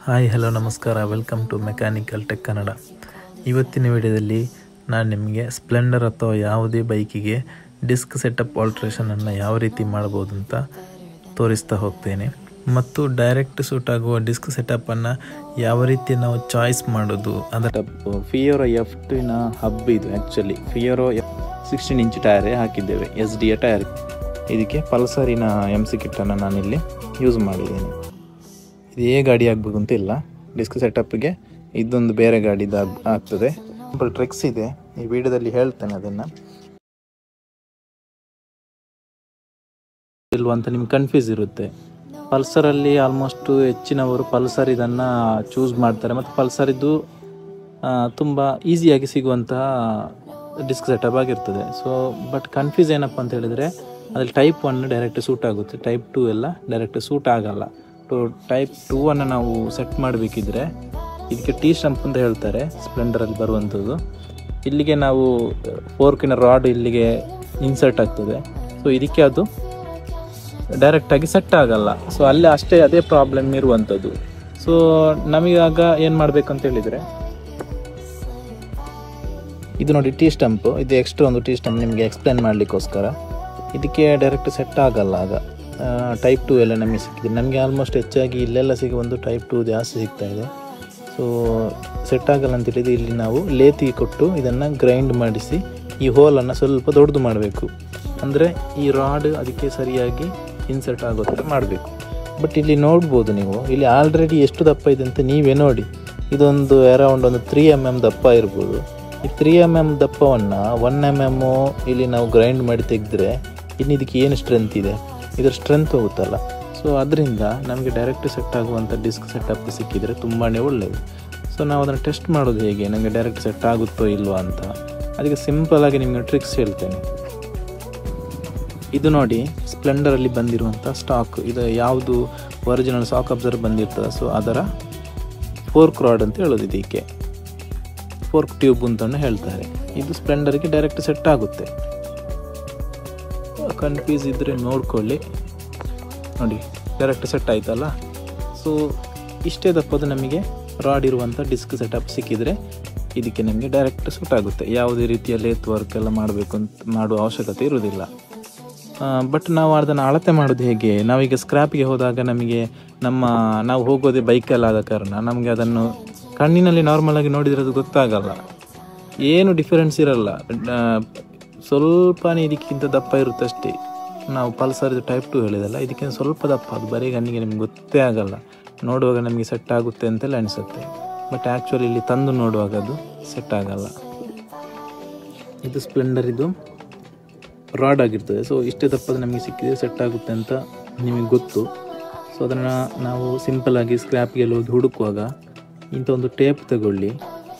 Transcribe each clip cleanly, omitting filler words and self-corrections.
Hi hello ನಮಸ್ಕಾರ, welcome to mechanical tech Kannada. ಇವತ್ತಿನ ವಿಡಿಯೋದಲ್ಲಿ ನಾನು ನಿಮಗೆ ಸ್ಪ್ಲೆಂಡರ್ ಅಥವಾ ಯಾವುದೇ ಬೈಕಿಗೆ ಡಿಸ್ಕ್ ಸೆಟಪ್ ಆಲ್ಟ್ರೇಷನನ್ನು ಯಾವ ರೀತಿ ಮಾಡ್ಬೋದು ಅಂತ ತೋರಿಸ್ತಾ ಹೋಗ್ತೇನೆ. ಮತ್ತು ಡೈರೆಕ್ಟ್ ಸೂಟ್ ಆಗುವ ಡಿಸ್ಕ್ ಸೆಟಪ್ಪನ್ನು ಯಾವ ರೀತಿ ನಾವು ಚಾಯ್ಸ್ ಮಾಡೋದು. ಅದರ ಫಿಯೋರೋ F2ನ ಹಬ್ ಇದು. ಆ್ಯಕ್ಚುಲಿ ಫಿಯೋರೋ 16 ಇಂಚ್ ಟೈರೇ ಹಾಕಿದ್ದೇವೆ, SD ಟೈರ್. ಇದಕ್ಕೆ ಪಲ್ಸರಿನ MC ಕಿಟ್ಟನ್ನು ನಾನಿಲ್ಲಿ ಯೂಸ್ ಮಾಡಿದ್ದೇನೆ. ಇದೇ ಗಾಡಿ ಆಗಬೇಕು ಅಂತ ಇಲ್ಲ, ಡಿಸ್ಕ್ ಸೆಟಪ್ಗೆ ಇದೊಂದು ಬೇರೆ ಗಾಡಿದು ಆಗ್ತದೆ. ಸಿಂಪಲ್ ಟ್ರಿಕ್ಸ್ ಇದೆ, ಈ ವಿಡಿಯೋದಲ್ಲಿ ಹೇಳ್ತೇನೆ. ಅದನ್ನು ಇಲ್ವ ಅಂತ ನಿಮ್ಗೆ ಕನ್ಫ್ಯೂಸ್ ಇರುತ್ತೆ. ಪಲ್ಸರಲ್ಲಿ ಆಲ್ಮೋಸ್ಟ್ ಹೆಚ್ಚಿನವರು ಪಲ್ಸರ್ ಇದನ್ನು ಚೂಸ್ ಮಾಡ್ತಾರೆ, ಮತ್ತು ಪಲ್ಸರಿದ್ದು ತುಂಬ ಈಸಿಯಾಗಿ ಸಿಗುವಂತಹ ಡಿಸ್ಕ್ ಸೆಟಪ್ ಆಗಿರ್ತದೆ. ಸೊ ಬಟ್ ಕನ್ಫ್ಯೂಸ್ ಏನಪ್ಪ ಅಂತ ಹೇಳಿದರೆ, ಅದ್ರಲ್ಲಿ ಟೈಪ್ 1 ಡೈರೆಕ್ಟ್ ಸೂಟ್ ಆಗುತ್ತೆ, ಟೈಪ್ 2 ಎಲ್ಲ ಡೈರೆಕ್ಟ್ ಸೂಟ್ ಆಗಲ್ಲ. ಟೈಪ್ 2 ನಾವು ಸೆಟ್ ಮಾಡಬೇಕಿದ್ರೆ ಇದಕ್ಕೆ ಟಿ ಸ್ಟಂಪ್ ಅಂತ ಹೇಳ್ತಾರೆ, ಸ್ಪ್ಲೆಂಡರಲ್ಲಿ ಬರುವಂಥದ್ದು. ಇಲ್ಲಿಗೆ ನಾವು ಫೋರ್ಕಿನ ರಾಡ್ ಇಲ್ಲಿಗೆ ಇನ್ಸರ್ಟ್ ಆಗ್ತದೆ. ಸೊ ಇದಕ್ಕೆ ಅದು ಡೈರೆಕ್ಟಾಗಿ ಸೆಟ್ ಆಗಲ್ಲ. ಸೊ ಅಲ್ಲಿ ಅಷ್ಟೇ ಅದೇ ಪ್ರಾಬ್ಲಮ್ ಇರುವಂಥದ್ದು. ಸೊ ನಮಗಾಗ ಏನು ಮಾಡಬೇಕಂತ ಹೇಳಿದರೆ, ಇದು ನೋಡಿ ಟಿ ಸ್ಟಂಪ್, ಇದು ಎಕ್ಸ್ಟ್ರಾ ಒಂದು ಟಿ ಸ್ಟಂಪ್ ನಿಮಗೆ ಎಕ್ಸ್ಪ್ಲೇನ್ ಮಾಡಲಿಕ್ಕೋಸ್ಕರ. ಇದಕ್ಕೆ ಡೈರೆಕ್ಟ್ ಸೆಟ್ ಆಗಲ್ಲ. ಆಗ ಟೈಪ್ 2 ಎಲ್ಲ ನಮಗೆ ಸಿಕ್ಕಿದೆ. ನಮಗೆ ಆಲ್ಮೋಸ್ಟ್ ಹೆಚ್ಚಾಗಿ ಇಲ್ಲೆಲ್ಲ ಸಿಗುವ ಒಂದು ಟೈಪ್ 2 ಜಾಸ್ತಿ ಸಿಗ್ತಾ ಇದೆ. ಸೊ ಸೆಟ್ ಆಗಲ್ಲ ಅಂತ ಹೇಳಿದರೆ ಇಲ್ಲಿ ನಾವು ಲೇತಿಗೆ ಕೊಟ್ಟು ಇದನ್ನು ಗ್ರೈಂಡ್ ಮಾಡಿಸಿ ಈ ಹೋಲನ್ನು ಸ್ವಲ್ಪ ದೊಡ್ಡದು ಮಾಡಬೇಕು. ಅಂದರೆ ಈ ರಾಡ್ ಅದಕ್ಕೆ ಸರಿಯಾಗಿ ಇನ್ಸರ್ಟ್ ಆಗೋ ಥರ ಮಾಡಬೇಕು. ಬಟ್ ಇಲ್ಲಿ ನೋಡ್ಬೋದು ನೀವು, ಇಲ್ಲಿ ಆಲ್ರೆಡಿ ಎಷ್ಟು ದಪ್ಪ ಇದೆ ಅಂತ ನೀವೇ ನೋಡಿ. ಇದೊಂದು ಅರೌಂಡ್ ಒಂದು 3 mm ದಪ್ಪ ಇರ್ಬೋದು. ಈ 3 mm ದಪ್ಪವನ್ನು 1 mm ಇಲ್ಲಿ ನಾವು ಗ್ರೈಂಡ್ ಮಾಡಿ ತೆಗೆದ್ರೆ ಇನ್ನು ಇದಕ್ಕೆ ಏನು ಸ್ಟ್ರೆಂತ್ ಇದೆ, ಇದರ ಸ್ಟ್ರೆಂತ್ ಹೋಗುತ್ತಲ್ಲ. ಸೊ ಅದರಿಂದ ನಮಗೆ ಡೈರೆಕ್ಟ್ ಸೆಟ್ ಆಗುವಂಥ ಡಿಸ್ಕ್ ಸೆಟಪ್ ಸಿಕ್ಕಿದರೆ ತುಂಬಾ ಒಳ್ಳೆಯದು. ಸೊ ನಾವು ಅದನ್ನು ಟೆಸ್ಟ್ ಮಾಡೋದು ಹೇಗೆ, ನನಗೆ ಡೈರೆಕ್ಟ್ ಸೆಟ್ ಆಗುತ್ತೋ ಇಲ್ವೋ ಅಂತ. ಅದಕ್ಕೆ ಸಿಂಪಲಾಗಿ ನಿಮಗೆ ಟ್ರಿಕ್ಸ್ ಹೇಳ್ತೇನೆ. ಇದು ನೋಡಿ ಸ್ಪ್ಲೆಂಡರಲ್ಲಿ ಬಂದಿರುವಂಥ ಸ್ಟಾಕ್, ಇದು ಯಾವುದು ಒರಿಜಿನಲ್ ಸಾಕ್ ಅಬ್ಸರ್ವ್ ಬಂದಿರ್ತದೆ. ಸೊ ಅದರ ಫೋರ್ಕ್ ರಾಡ್ ಅಂತ ಹೇಳೋದು, ಇದಕ್ಕೆ ಫೋರ್ಕ್ ಟ್ಯೂಬ್ ಅಂತಲೂ ಹೇಳ್ತಾರೆ. ಇದು ಸ್ಪ್ಲೆಂಡರ್ಗೆ ಡೈರೆಕ್ಟ್ ಸೆಟ್ ಆಗುತ್ತೆ. ಕನ್ಫ್ಯೂಸ್ ಇದ್ದರೆ ನೋಡ್ಕೊಳ್ಳಿ. ನೋಡಿ ಡೈರೆಕ್ಟ್ ಸೆಟ್ ಆಯ್ತಲ್ಲ. ಸೊ ಇಷ್ಟೇ ದಪ್ಪದು ನಮಗೆ ರಾಡ್ ಇರುವಂಥ ಡಿಸ್ಕ್ ಸೆಟಪ್ ಸಿಕ್ಕಿದರೆ ಇದಕ್ಕೆ ನಮಗೆ ಡೈರೆಕ್ಟ್ ಸೂಟ್ ಆಗುತ್ತೆ. ಯಾವುದೇ ರೀತಿಯ ಲೇತ್ ವರ್ಕ್ ಎಲ್ಲ ಮಾಡಬೇಕು ಅಂತ ಮಾಡುವ ಅವಶ್ಯಕತೆ ಇರುವುದಿಲ್ಲ. ಬಟ್ ನಾವು ಅದನ್ನು ಅಳತೆ ಮಾಡೋದು ಹೇಗೆ, ನಾವೀಗ ಸ್ಕ್ರ್ಯಾಪಿಗೆ ಹೋದಾಗ ನಮಗೆ ನಾವು ಹೋಗೋದೇ ಬೈಕಲ್ಲಾದ ಕಾರಣ ನಮಗೆ ಅದನ್ನು ಕಣ್ಣಿನಲ್ಲಿ ನಾರ್ಮಲಾಗಿ ನೋಡಿದರೆ ಅದು ಗೊತ್ತಾಗಲ್ಲ, ಏನು ಡಿಫರೆನ್ಸ್ ಇರಲ್ಲ. ಸ್ವಲ್ಪನೇ ಇದಕ್ಕಿಂತ ದಪ್ಪ ಇರುತ್ತೆ ಅಷ್ಟೇ. ನಾವು ಪಲ್ಸರ್ ಟೈಪ್ 2 ಹೇಳಿದಲ್ಲ, ಇದಕ್ಕಿಂತ ಸ್ವಲ್ಪ ದಪ್ಪ, ಅದು ಬರೀ ಕಣ್ಣಿಗೆ ನಿಮ್ಗೆ ಗೊತ್ತೇ ಆಗಲ್ಲ. ನೋಡುವಾಗ ನಮಗೆ ಸೆಟ್ ಆಗುತ್ತೆ ಅಂತೆಲ್ಲ ಅನಿಸುತ್ತೆ, ಬಟ್ ಆ್ಯಕ್ಚುಲಿ ಇಲ್ಲಿ ತಂದು ನೋಡುವಾಗ ಅದು ಸೆಟ್ ಆಗಲ್ಲ. ಇದು ಸ್ಪ್ಲೆಂಡರ್, ಇದು ರಾಡ್ ಆಗಿರ್ತದೆ. ಸೊ ಇಷ್ಟೇ ದಪ್ಪದ ನಮಗೆ ಸಿಕ್ಕಿದೆ ಸೆಟ್ ಆಗುತ್ತೆ ಅಂತ ನಿಮಗೆ ಗೊತ್ತು. ಸೊ ಅದನ್ನು ನಾವು ಸಿಂಪಲಾಗಿ ಸ್ಕ್ರ್ಯಾಪಿಗೆಲ್ಲ ಹೋಗಿ ಹುಡುಕುವಾಗ ಇಂಥ ಒಂದು ಟೇಪ್ ತಗೊಳ್ಳಿ.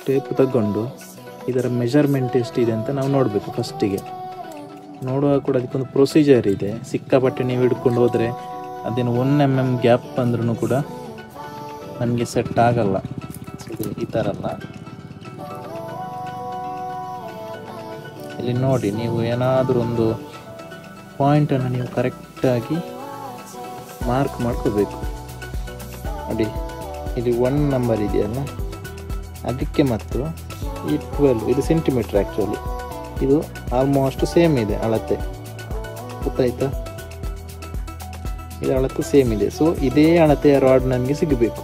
ಟೇಪ್ ತಗೊಂಡು ಇದರ ಮೆಜರ್ಮೆಂಟ್ ಎಷ್ಟಿದೆ ಅಂತ ನಾವು ನೋಡಬೇಕು. ಫಸ್ಟಿಗೆ ನೋಡುವಾಗ ಕೂಡ ಅದಕ್ಕೊಂದು ಪ್ರೊಸೀಜರ್ ಇದೆ. ಸಿಕ್ಕಾಪಟ್ಟೆ ನೀವು ಹಿಡ್ಕೊಂಡು ಹೋದರೆ ಅದೇನು 1 mm ಗ್ಯಾಪ್ ಅಂದ್ರೂ ಕೂಡ ನಮಗೆ ಸೆಟ್ ಆಗಲ್ಲ. ಈ ಥರ ಅಲ್ಲ, ಇಲ್ಲಿ ನೋಡಿ, ನೀವು ಏನಾದರೂ ಒಂದು ಪಾಯಿಂಟನ್ನು ನೀವು ಕರೆಕ್ಟಾಗಿ ಮಾರ್ಕ್ ಮಾಡ್ಕೋಬೇಕು. ನೋಡಿ ಇಲ್ಲಿ 1 ನಂಬರ್ ಇದೆಯಲ್ಲ, ಅದಕ್ಕೆ ಮತ್ತು ಈ 12 ಇದು ಸೆಂಟಿಮೀಟ್ರ್. ಆ್ಯಕ್ಚುಲಿ ಇದು ಆಲ್ಮೋಸ್ಟ್ ಸೇಮ್ ಇದೆ ಅಳತೆ, ಗೊತ್ತಾಯ್ತಾ? ಇದು ಅಳತೆ ಸೇಮ್ ಇದೆ. ಸೊ ಇದೇ ಅಳತೆಯ ರಾಡ್ ನಮಗೆ ಸಿಗಬೇಕು.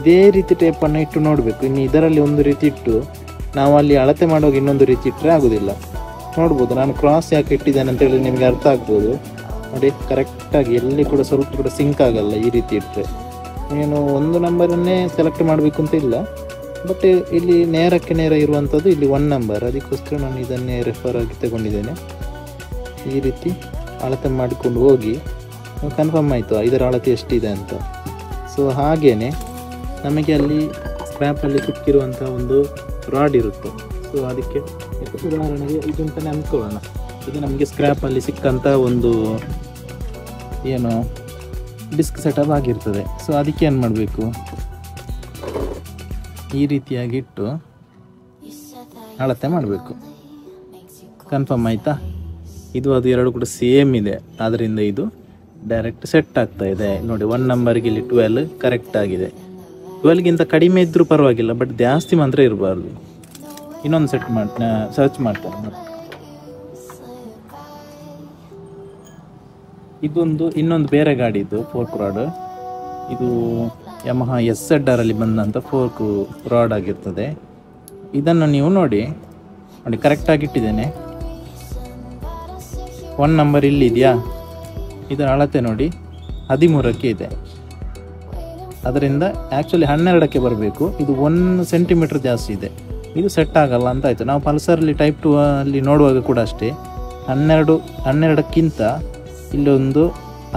ಇದೇ ರೀತಿ ಟೇಪನ್ನು ಇಟ್ಟು ನೋಡಬೇಕು. ಇನ್ನು ಇದರಲ್ಲಿ ಒಂದು ರೀತಿ ಇಟ್ಟು ನಾವು ಅಲ್ಲಿ ಅಳತೆ ಮಾಡುವಾಗ ಇನ್ನೊಂದು ರೀತಿ ಇಟ್ಟರೆ ಆಗೋದಿಲ್ಲ. ನೋಡ್ಬೋದು, ನಾನು ಕ್ರಾಸ್ ಯಾಕೆ ಇಟ್ಟಿದ್ದೇನೆ ಅಂತೇಳಿ ನಿಮಗೆ ಅರ್ಥ ಆಗ್ಬೋದು. ನೋಡಿ ಕರೆಕ್ಟಾಗಿ ಎಲ್ಲಿ ಕೂಡ ಸ್ವಲ್ಪ ಕೂಡ ಸಿಂಕ್ ಆಗಲ್ಲ ಈ ರೀತಿ ಇಟ್ಟರೆ. ನೀನು ಒಂದು ನಂಬರನ್ನೇ ಸೆಲೆಕ್ಟ್ ಮಾಡಬೇಕು ಅಂತ ಇಲ್ಲ, ಬಟ್ ಇಲ್ಲಿ ನೇರಕ್ಕೆ ನೇರ ಇರುವಂಥದ್ದು ಇಲ್ಲಿ 1 ನಂಬರ್. ಅದಕ್ಕೋಸ್ಕರ ನಾನು ಇದನ್ನೇ ರೆಫರ್ ಆಗಿ ತಗೊಂಡಿದ್ದೇನೆ. ಈ ರೀತಿ ಅಳತೆ ಮಾಡಿಕೊಂಡು ಹೋಗಿ ಕನ್ಫರ್ಮ್ ಆಯಿತು ಇದರ ಅಳತೆ ಎಷ್ಟಿದೆ ಅಂತ. ಸೊ ಹಾಗೆಯೇ ನಮಗೆ ಅಲ್ಲಿ ಸ್ಕ್ರ್ಯಾಪಲ್ಲಿ ಸಿಕ್ಕಿರುವಂಥ ಒಂದು ರಾಡ್ ಇರುತ್ತೆ. ಸೊ ಅದಕ್ಕೆ ಉದಾಹರಣೆಗೆ ಇದಂತಲೇ ಅಂದ್ಕೊಳ್ಳೋಣ, ಇದು ನಮಗೆ ಸ್ಕ್ರ್ಯಾಪಲ್ಲಿ ಸಿಕ್ಕಂಥ ಒಂದು ಏನು ಡಿಸ್ಕ್ ಸೆಟಪ್ ಆಗಿರ್ತದೆ. ಸೊ ಅದಕ್ಕೆ ಏನು ಮಾಡಬೇಕು, ಈ ರೀತಿಯಾಗಿಟ್ಟು ಅಳತೆ ಮಾಡಬೇಕು. ಕನ್ಫರ್ಮ್ ಆಯಿತಾ? ಇದು ಅದು ಎರಡು ಕೂಡ ಸೇಮ್ ಇದೆ, ಆದ್ದರಿಂದ ಇದು ಡೈರೆಕ್ಟ್ ಸೆಟ್ ಆಗ್ತಾ ಇದೆ. ನೋಡಿ 1 ನಂಬರ್ಗೆ ಇಲ್ಲಿ 12 ಕರೆಕ್ಟ್ ಆಗಿದೆ. 12ಗಿಂತ ಕಡಿಮೆ ಇದ್ದರೂ ಪರವಾಗಿಲ್ಲ, ಬಟ್ ಜಾಸ್ತಿ ಮಾತ್ರ ಇರಬಾರ್ದು. ಇನ್ನೊಂದು ಸೆಟ್ ಸರ್ಚ್ ಮಾಡ್ತಾರೆ. ಇನ್ನೊಂದು ಬೇರೆ ಗಾಡಿದು ಫೋರ್ಕ್ ರಾಡ್. ಇದು ಯಮಹಾ SZR ಅಲ್ಲಿ ಬಂದಂಥ ಫೋರ್ಕ್ ರಾಡ್ ಆಗಿರ್ತದೆ. ಇದನ್ನು ನೀವು ನೋಡಿ ಕರೆಕ್ಟಾಗಿ ಇಟ್ಟಿದ್ದೇನೆ. 1 ನಂಬರ್ ಇಲ್ಲಿ ಇದೆಯಾ, ಇದರ ಅಳತೆ ನೋಡಿ 13ಕ್ಕೆ ಇದೆ. ಅದರಿಂದ ಆ್ಯಕ್ಚುಲಿ 12ಕ್ಕೆ ಬರಬೇಕು. ಇದು 1 ಸೆಂಟಿಮೀಟ್ರ್ ಜಾಸ್ತಿ ಇದೆ. ಇದು ಸೆಟ್ ಆಗಲ್ಲ ಅಂತ ಆಯಿತು. ನಾವು ಪಲ್ಸರಲ್ಲಿ ಟೈಪ್ 2 ಅಲ್ಲಿ ನೋಡುವಾಗ ಕೂಡ ಅಷ್ಟೇ 12ಕ್ಕಿಂತ ಇಲ್ಲೊಂದು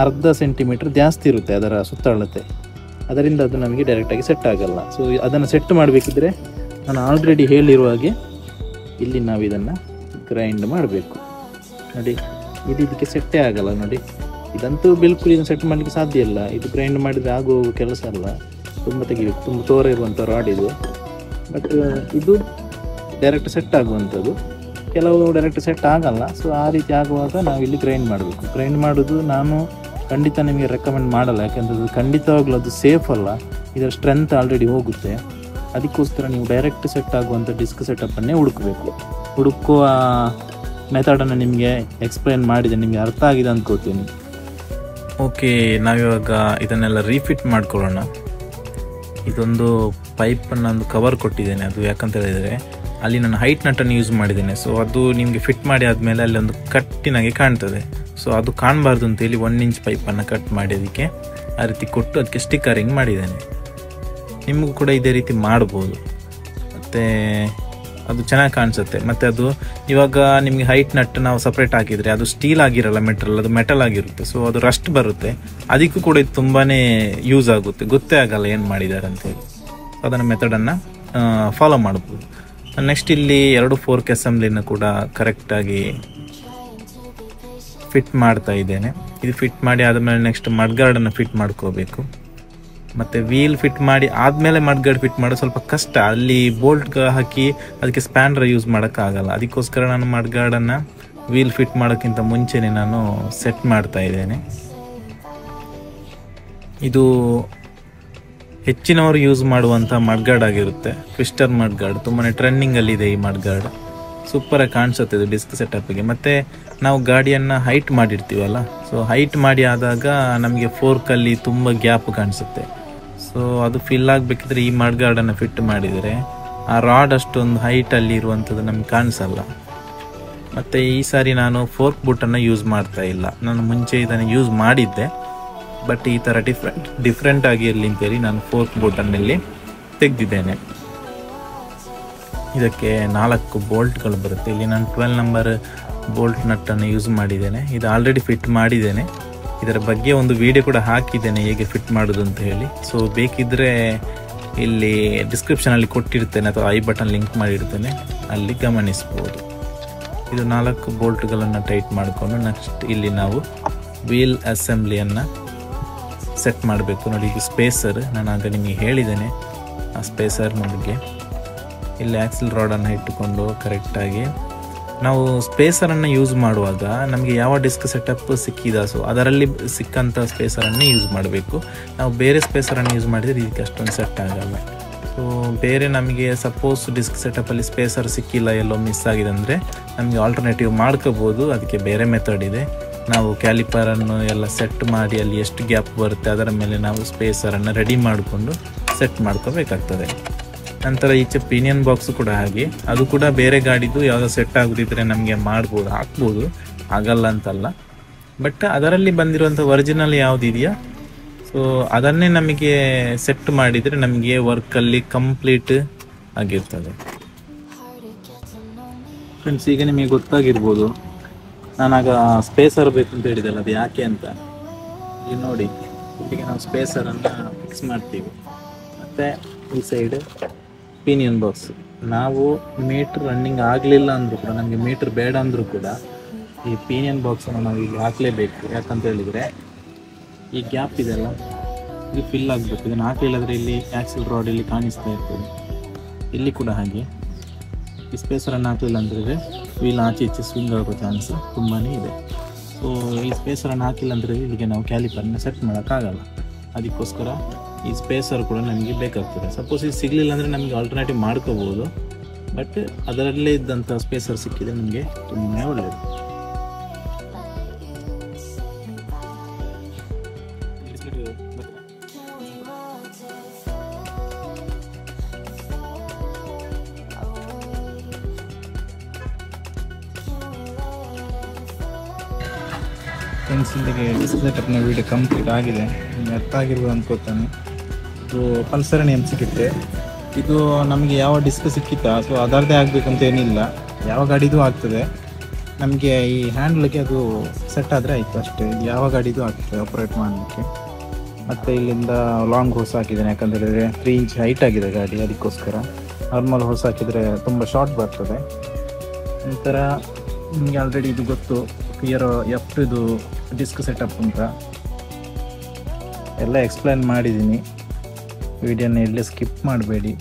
ಅರ್ಧ ಸೆಂಟಿಮೀಟ್ರ್ ಜಾಸ್ತಿ ಇರುತ್ತೆ ಅದರ ಸುತ್ತಳತೆ. ಅದರಿಂದ ಅದು ನಮಗೆ ಡೈರೆಕ್ಟಾಗಿ ಸೆಟ್ ಆಗಲ್ಲ. ಸೊ ಅದನ್ನು ಸೆಟ್ ಮಾಡಬೇಕಿದ್ರೆ ನಾನು ಆಲ್ರೆಡಿ ಹೇಳಿರುವ ಹಾಗೆ ಇಲ್ಲಿ ನಾವು ಇದನ್ನು ಗ್ರೈಂಡ್ ಮಾಡಬೇಕು. ನೋಡಿ, ಇದಕ್ಕೆ ಸೆಟ್ಟೇ ಆಗಲ್ಲ. ನೋಡಿ, ಇದಂತೂ ಬಿಲ್ಕುಲ್ ಇದನ್ನು ಸೆಟ್ ಮಾಡಲಿಕ್ಕೆ ಸಾಧ್ಯ ಇಲ್ಲ. ಇದು ಗ್ರೈಂಡ್ ಮಾಡಿದರೆ ಆಗೋ ಕೆಲಸ ಅಲ್ಲ. ತುಂಬ ತೆಗಿಬೇಕು, ತುಂಬ ತೋರ ಇರುವಂಥ ರಾಡ್ ಇದು. ಬಟ್ ಇದು ಡೈರೆಕ್ಟ್ ಸೆಟ್ ಆಗುವಂಥದ್ದು. ಕೆಲವು ಡೈರೆಕ್ಟ್ ಸೆಟ್ ಆಗಲ್ಲ. ಸೊ ಆ ರೀತಿ ಆಗುವಾಗ ನಾವು ಇಲ್ಲಿ ಗ್ರೈಂಡ್ ಮಾಡಬೇಕು. ಗ್ರೈಂಡ್ ಮಾಡೋದು ನಾನು ಖಂಡಿತ ನಿಮಗೆ ರೆಕಮೆಂಡ್ ಮಾಡಲ್ಲ, ಯಾಕೆಂದರೆ ಖಂಡಿತವಾಗ್ಲೂ ಅದು ಸೇಫ್ ಅಲ್ಲ. ಇದರ ಸ್ಟ್ರೆಂತ್ ಆಲ್ರೆಡಿ ಹೋಗುತ್ತೆ. ಅದಕ್ಕೋಸ್ಕರ ನೀವು ಡೈರೆಕ್ಟ್ ಸೆಟ್ ಆಗುವಂಥ ಡಿಸ್ಕ್ ಸೆಟಪ್ಪನ್ನೇ ಹುಡುಕುವ ಮೆಥಡನ್ನು ನಿಮಗೆ ಎಕ್ಸ್ಪ್ಲೈನ್ ಮಾಡಿದೆ. ನಿಮಗೆ ಅರ್ಥ ಆಗಿದೆ ಅಂದ್ಕೋತೀನಿ. ಓಕೆ, ನಾವಿವಾಗ ಇದನ್ನೆಲ್ಲ ರೀಫಿಟ್ ಮಾಡ್ಕೊಳ್ಳೋಣ. ಇದೊಂದು ಪೈಪನ್ನು ಒಂದು ಕವರ್ ಕೊಟ್ಟಿದ್ದೇನೆ. ಅದು ಯಾಕಂತ ಹೇಳಿದರೆ ಅಲ್ಲಿ ನಾನು ಹೈಟ್ ನಟ್ಟನ್ನು ಯೂಸ್ ಮಾಡಿದ್ದೇನೆ. ಸೊ ಅದು ನಿಮಗೆ ಫಿಟ್ ಮಾಡಿ ಆದಮೇಲೆ ಅಲ್ಲಿ ಒಂದು ಕಟ್ಟಿನಾಗೆ ಕಾಣ್ತದೆ. ಸೊ ಅದು ಕಾಣಬಾರ್ದು ಅಂತೇಳಿ 1 ಇಂಚ್ ಪೈಪನ್ನು ಕಟ್ ಮಾಡಿ ಅದಕ್ಕೆ ಆ ರೀತಿ ಕೊಟ್ಟು ಅದಕ್ಕೆ ಸ್ಟಿಕ್ಕರಿಂಗ್ ಮಾಡಿದ್ದೇನೆ. ನಿಮಗೂ ಕೂಡ ಇದೇ ರೀತಿ ಮಾಡ್ಬೋದು, ಮತ್ತು ಅದು ಚೆನ್ನಾಗಿ ಕಾಣಿಸುತ್ತೆ. ಮತ್ತು ಅದು ಇವಾಗ ನಿಮಗೆ ಹೈಟ್ ನಟ್ ನಾವು ಸಪ್ರೇಟ್ ಹಾಕಿದರೆ ಅದು ಸ್ಟೀಲ್ ಆಗಿರಲ್ಲ, ಅದು ಮೆಟಲ್ ಆಗಿರುತ್ತೆ. ಸೊ ಅದು ರಸ್ಟ್ ಬರುತ್ತೆ. ಅದಕ್ಕೂ ಕೂಡ ಇದು ತುಂಬಾ ಯೂಸ್ ಆಗುತ್ತೆ. ಗೊತ್ತೇ ಆಗಲ್ಲ ಏನು ಮಾಡಿದ್ದಾರೆ ಅಂತೇಳಿ. ಅದನ್ನು ಮೆಥಡನ್ನು ಫಾಲೋ ಮಾಡ್ಬೋದು. ನೆಕ್ಸ್ಟ್ ಇಲ್ಲಿ 2 ಫೋರ್ಕ್ ಅಸೆಂಬ್ಲಿನ ಕೂಡ ಕರೆಕ್ಟಾಗಿ ಫಿಟ್ ಮಾಡ್ತಾ ಇದ್ದೇನೆ. ಇದು ಫಿಟ್ ಮಾಡಿ ಆದಮೇಲೆ ನೆಕ್ಸ್ಟ್ ಮಡ್ಗಾರ್ಡನ್ನು ಫಿಟ್ ಮಾಡ್ಕೋಬೇಕು. ಮತ್ತು ವೀಲ್ ಫಿಟ್ ಮಾಡಿ ಆದಮೇಲೆ ಮಡ್ಗಾರ್ಡ್ ಫಿಟ್ ಮಾಡೋದು ಸ್ವಲ್ಪ ಕಷ್ಟ. ಅಲ್ಲಿ ಬೋಲ್ಟ್ ಹಾಕಿ ಅದಕ್ಕೆ ಸ್ಪ್ಯಾನರ್ ಯೂಸ್ ಮಾಡೋಕ್ಕಾಗಲ್ಲ. ಅದಕ್ಕೋಸ್ಕರ ನಾನು ಮಡ್ಗಾರ್ಡನ್ನು ವೀಲ್ ಫಿಟ್ ಮಾಡೋಕ್ಕಿಂತ ಮುಂಚೆನೇ ನಾನು ಸೆಟ್ ಮಾಡ್ತಾ ಇದ್ದೇನೆ. ಇದು ಹೆಚ್ಚಿನವರು ಯೂಸ್ ಮಾಡುವಂಥ ಮಡ್ಗಾರ್ಡ್ ಆಗಿರುತ್ತೆ. ಟ್ವಿಸ್ಟರ್ ಮಡ್ಗಾರ್ಡ್ ತುಂಬಾ ಟ್ರೆಂಡಿಂಗಲ್ಲಿದೆ. ಈ ಮಡ್ಗಾರ್ಡ್ ಸೂಪರಾಗಿ ಕಾಣಿಸುತ್ತೆ ಇದು ಡಿಸ್ಕ್ ಸೆಟಪ್ಗೆ. ಮತ್ತು ನಾವು ಗಾಡಿಯನ್ನು ಹೈಟ್ ಮಾಡಿರ್ತೀವಲ್ಲ, ಸೊ ಹೈಟ್ ಮಾಡಿ ಆದಾಗ ನಮಗೆ ಫೋರ್ಕಲ್ಲಿ ತುಂಬ ಗ್ಯಾಪ್ ಕಾಣಿಸುತ್ತೆ. ಸೊ ಅದು ಫಿಲ್ ಆಗಬೇಕಿದ್ರೆ ಈ ಮಡ್ಗಾರ್ಡನ್ನು ಫಿಟ್ ಮಾಡಿದರೆ ಆ ರಾಡ್ ಅಷ್ಟೊಂದು ಹೈಟಲ್ಲಿ ಇರುವಂಥದ್ದು ನಮ್ಗೆ ಕಾಣಿಸಲ್ಲ. ಮತ್ತು ಈ ಸಾರಿ ನಾನು ಫೋರ್ಕ್ ಬೂಟನ್ನು ಯೂಸ್ ಮಾಡ್ತಾ ಇಲ್ಲ. ನಾನು ಮುಂಚೆ ಇದನ್ನು ಯೂಸ್ ಮಾಡಿದ್ದೆ, ಬಟ್ ಈ ಥರ ಡಿಫ್ರೆಂಟ್ ಆಗಿರಲಿ ಅಂತೇಳಿ ನಾನು ಫೋರ್ಕ್ ಬೂಟನ್ನಲ್ಲಿ ತೆಗೆದಿದ್ದೇನೆ. ಇದಕ್ಕೆ 4 ಬೋಲ್ಟ್ಗಳು ಬರುತ್ತೆ. ಇಲ್ಲಿ ನಾನು 12 ನಂಬರ್ ಬೋಲ್ಟ್ ನಟ್ಟನ್ನು ಯೂಸ್ ಮಾಡಿದ್ದೇನೆ. ಇದು ಆಲ್ರೆಡಿ ಫಿಟ್ ಮಾಡಿದ್ದೇನೆ. ಇದರ ಬಗ್ಗೆ ಒಂದು ವಿಡಿಯೋ ಕೂಡ ಹಾಕಿದ್ದೇನೆ ಹೇಗೆ ಫಿಟ್ ಮಾಡೋದು ಅಂತ ಹೇಳಿ. ಸೊ ಬೇಕಿದ್ದರೆ ಇಲ್ಲಿ ಡಿಸ್ಕ್ರಿಪ್ಷನಲ್ಲಿ ಕೊಟ್ಟಿರ್ತೇನೆ ಅಥವಾ ಐ ಬಟನ್ ಲಿಂಕ್ ಮಾಡಿರ್ತೇನೆ, ಅಲ್ಲಿ ಗಮನಿಸ್ಬೋದು. ಇದು 4 ಬೋಲ್ಟ್ಗಳನ್ನು ಟೈಟ್ ಮಾಡಿಕೊಂಡು ನೆಕ್ಸ್ಟ್ ಇಲ್ಲಿ ನಾವು ವೀಲ್ ಅಸೆಂಬ್ಲಿಯನ್ನು ಸೆಟ್ ಮಾಡಬೇಕು. ನೋಡಿ, ಇದು ಸ್ಪೇಸರ್. ನಾನು ಆಗ ನಿಮಗೆ ಹೇಳಿದ್ದೇನೆ ಆ ಸ್ಪೇಸರ್ನ ಬಗ್ಗೆ. ಇಲ್ಲಿ ಆಕ್ಸಿಲ್ ರಾಡನ್ನು ಇಟ್ಟುಕೊಂಡು ಕರೆಕ್ಟಾಗಿ ನಾವು ಸ್ಪೇಸರನ್ನು ಯೂಸ್ ಮಾಡುವಾಗ ನಮಗೆ ಯಾವ ಡಿಸ್ಕ್ ಸೆಟಪ್ ಸಿಕ್ಕಿದ ಸೊ ಅದರಲ್ಲಿ ಸಿಕ್ಕಂಥ ಸ್ಪೇಸರನ್ನೇ ಯೂಸ್ ಮಾಡಬೇಕು. ನಾವು ಬೇರೆ ಸ್ಪೇಸರನ್ನು ಯೂಸ್ ಮಾಡಿದರೆ ಇದಕ್ಕೆ ಅಷ್ಟೊಂದು ಸೆಟ್ ಆಗಲ್ಲ. ಸೊ ಬೇರೆ ನಮಗೆ ಸಪೋಸ್ ಡಿಸ್ಕ್ ಸೆಟಪ್ಪಲ್ಲಿ ಸ್ಪೇಸರ್ ಸಿಕ್ಕಿಲ್ಲ, ಎಲ್ಲೋ ಮಿಸ್ ಆಗಿದೆ ಅಂದರೆ ನಮಗೆ ಆಲ್ಟರ್ನೇಟಿವ್ ಮಾಡ್ಕೋಬೋದು. ಅದಕ್ಕೆ ಬೇರೆ ಮೆಥಡ್ ಇದೆ. ನಾವು ಕ್ಯಾಲಿಪರನ್ನು ಎಲ್ಲ ಸೆಟ್ ಮಾಡಿ ಅಲ್ಲಿ ಎಷ್ಟು ಗ್ಯಾಪ್ ಬರುತ್ತೆ ಅದರ ಮೇಲೆ ನಾವು ಸ್ಪೇಸರನ್ನು ರೆಡಿ ಮಾಡಿಕೊಂಡು ಸೆಟ್ ಮಾಡ್ಕೋಬೇಕಾಗ್ತದೆ. ನಂತರ ಈಚೆ ಪಿನಿಯನ್ ಬಾಕ್ಸು ಕೂಡ ಹಾಗೆ, ಅದು ಕೂಡ ಬೇರೆ ಗಾಡಿದು ಯಾವುದೋ ಸೆಟ್ ಆಗೋದಿದ್ರೆ ನಮಗೆ ಮಾಡ್ಬೋದು, ಹಾಕ್ಬೋದು, ಆಗಲ್ಲ ಅಂತಲ್ಲ. ಬಟ್ ಅದರಲ್ಲಿ ಬಂದಿರುವಂಥ ಒರಿಜಿನಲ್ ಯಾವುದಿದೆಯಾ ಸೊ ಅದನ್ನೇ ನಮಗೆ ಸೆಟ್ ಮಾಡಿದರೆ ನಮಗೆ ವರ್ಕಲ್ಲಿ ಕಂಪ್ಲೀಟ್ ಆಗಿರ್ತದೆ. ಫ್ರೆಂಡ್ಸ್, ಈಗ ನಿಮಗೆ ಗೊತ್ತಾಗಿರ್ಬೋದು ನಾನಾಗ ಸ್ಪೇಸರ್ ಬೇಕು ಅಂತ ಹೇಳಿದೆಲ್ಲ, ಅದು ಯಾಕೆ ಅಂತ. ಈಗ ನೋಡಿ, ಈಗ ನಾವು ಸ್ಪೇಸರನ್ನು ಫಿಕ್ಸ್ ಮಾಡ್ತೀವಿ. ಮತ್ತು ಈ ಸೈಡ್ ಪಿನಿಯನ್ ಬಾಕ್ಸ್. ನಾವು ಮೀಟ್ರ್ ರನ್ನಿಂಗ್ ಆಗಲಿಲ್ಲ ಅಂದರೂ ಕೂಡ, ನಮಗೆ ಮೀಟ್ರ್ ಬೇಡ ಅಂದರೂ ಕೂಡ ಈ ಪಿನಿಯನ್ ಬಾಕ್ಸನ್ನು ನಾವು ಇಲ್ಲಿ ಹಾಕಲೇಬೇಕು. ಯಾಕಂತ ಹೇಳಿದರೆ ಈ ಗ್ಯಾಪ್ ಇದೆಲ್ಲ ಇದು ಫಿಲ್ ಆಗಬೇಕು. ಇದನ್ನು ಹಾಕಲಿಲ್ಲದ್ರೆ ಇಲ್ಲಿ ಆಕ್ಸಿಲ್ ರಾಡ್ ಇಲ್ಲಿ ಕಾಣಿಸ್ತಾ ಇರ್ತದೆ. ಇಲ್ಲಿ ಕೂಡ ಹಾಗೆ ಈ ಸ್ಪೇಸರನ್ನು ಹಾಕಲಿಲ್ಲ ಅಂದರೆ ವೀಲ್ ಆಚೆ ಈಚೆ ಸ್ವಿಂಗ್ ಆಗೋ ಚಾನ್ಸ್ ತುಂಬಾ ಇದೆ. ಸೊ ಈ ಸ್ಪೇಸರನ್ನು ಹಾಕಿಲ್ಲ ಅಂದರೆ ಇಲ್ಲಿಗೆ ನಾವು ಕ್ಯಾಲಿಪರ್ನ ಸೆಟ್ ಮಾಡೋಕ್ಕಾಗಲ್ಲ. ಅದಕ್ಕೋಸ್ಕರ ಈ ಸ್ಪೇಸರ್ ಕೂಡ ನಮಗೆ ಬೇಕಾಗ್ತದೆ. ಸಪೋಸ್ ಇದು ಸಿಗಲಿಲ್ಲ ಅಂದರೆ ನಮಗೆ ಆಲ್ಟರ್ನೇಟಿವ್ ಮಾಡ್ಕೋಬೋದು, ಬಟ್ ಅದರಲ್ಲೇ ಇದ್ದಂಥ ಸ್ಪೇಸರ್ ಸಿಕ್ಕಿದೆ ನಮಗೆ ತುಂಬಾ ಒಳ್ಳೆಯದು. ಫ್ರೆಂಡ್ಸ್, ಇಲ್ಲಿಗೆ ಡಿಸ್ಪ್ಲೇ ಸೆಟಪ್ನ ವೀಡಿಯೋ ಕಂಪ್ಲೀಟ್ ಆಗಿದೆ. ನಿಮಗೆ ಅರ್ಥ ಆಗಿರ್ಬೋದು ಅನ್ಕೋತಾನೆ. ಇದು ಪಲ್ಸರ್ ನೇಮ್ ಸಿಗುತ್ತೆ. ಇದು ನಮಗೆ ಯಾವ ಡಿಸ್ಕ್ ಸಿಕ್ಕಿತ್ತಾ, ಸೊ ಅದರದ್ದೇ ಆಗಬೇಕಂತ ಏನಿಲ್ಲ, ಯಾವ ಗಾಡಿದು ಆಗ್ತದೆ. ನಮಗೆ ಈ ಹ್ಯಾಂಡ್ಲಿಗೆ ಅದು ಸೆಟ್ ಆದರೆ ಆಯಿತು ಅಷ್ಟೇ. ಇದು ಯಾವ ಗಾಡಿದು ಆಗ್ತದೆ ಆಪ್ರೇಟ್ ಮಾಡಲಿಕ್ಕೆ. ಮತ್ತು ಇಲ್ಲಿಂದ ಲಾಂಗ್ ಹೋಸ್ ಹಾಕಿದ್ದೇನೆ, ಯಾಕಂದರೆ 3 ಇಂಚ್ ಹೈಟ್ ಆಗಿದೆ ಗಾಡಿ, ಅದಕ್ಕೋಸ್ಕರ. ನಾರ್ಮಲ್ ಹೋಸ್ ಹಾಕಿದರೆ ತುಂಬ ಶಾರ್ಟ್ ಬರ್ತದೆ. ನಂತರ ನಿಮಗೆ ಆಲ್ರೆಡಿ ಇದು ಗೊತ್ತು, F2 ಡಿಸ್ಕ್ ಸೆಟಪ್ ಅಂತ ಎಲ್ಲ ಎಕ್ಸ್ಪ್ಲೈನ್ ಮಾಡಿದ್ದೀನಿ. ವಿಡಿಯೋನ ಎಲ್ಲೇ ಸ್ಕಿಪ್ ಮಾಡಬೇಡಿ,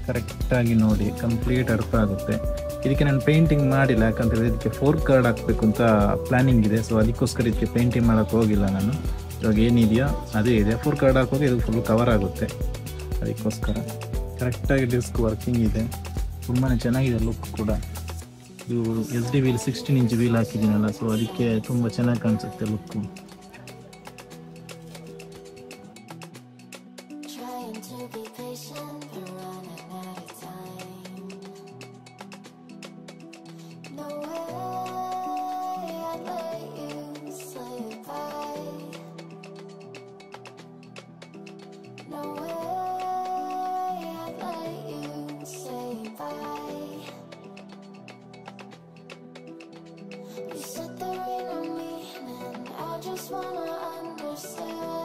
ಕರೆಕ್ಟಾಗಿ ನೋಡಿ, ಕಂಪ್ಲೀಟ್ ಅರ್ಥ ಆಗುತ್ತೆ. ಇದಕ್ಕೆ ನಾನು ಪೇಂಟಿಂಗ್ ಮಾಡಿಲ್ಲ, ಯಾಕಂತೇಳಿದ್ರೆ ಇದಕ್ಕೆ 4 ಕಾರ್ಡ್ ಹಾಕಬೇಕು ಅಂತ ಪ್ಲ್ಯಾನಿಂಗ್ ಇದೆ. ಸೊ ಅದಕ್ಕೋಸ್ಕರ ಇದಕ್ಕೆ ಪೇಂಟಿಂಗ್ ಮಾಡೋಕ್ಕೆ ಹೋಗಿಲ್ಲ ನಾನು. ಇವಾಗ ಏನಿದೆಯೋ ಅದೇ ಇದೆ. 4 ಕಾರ್ಡ್ ಹಾಕೋದು ಇದು ಫುಲ್ ಕವರ್ ಆಗುತ್ತೆ, ಅದಕ್ಕೋಸ್ಕರ. ಕರೆಕ್ಟಾಗಿ ಡಿಸ್ಕ್ ವರ್ಕಿಂಗ್ ಇದೆ, ತುಂಬಾ ಚೆನ್ನಾಗಿದೆ ಲುಕ್ ಕೂಡ. ಇದು SD ವೀಲ್ 16 ಇಂಚ್ ವೀಲ್ ಹಾಕಿದ್ದೀನಲ್ಲ, ಸೊ ಅದಕ್ಕೆ ತುಂಬ ಚೆನ್ನಾಗಿ ಕಾಣಿಸುತ್ತೆ look. You set the rain on me, and I just wanna understand.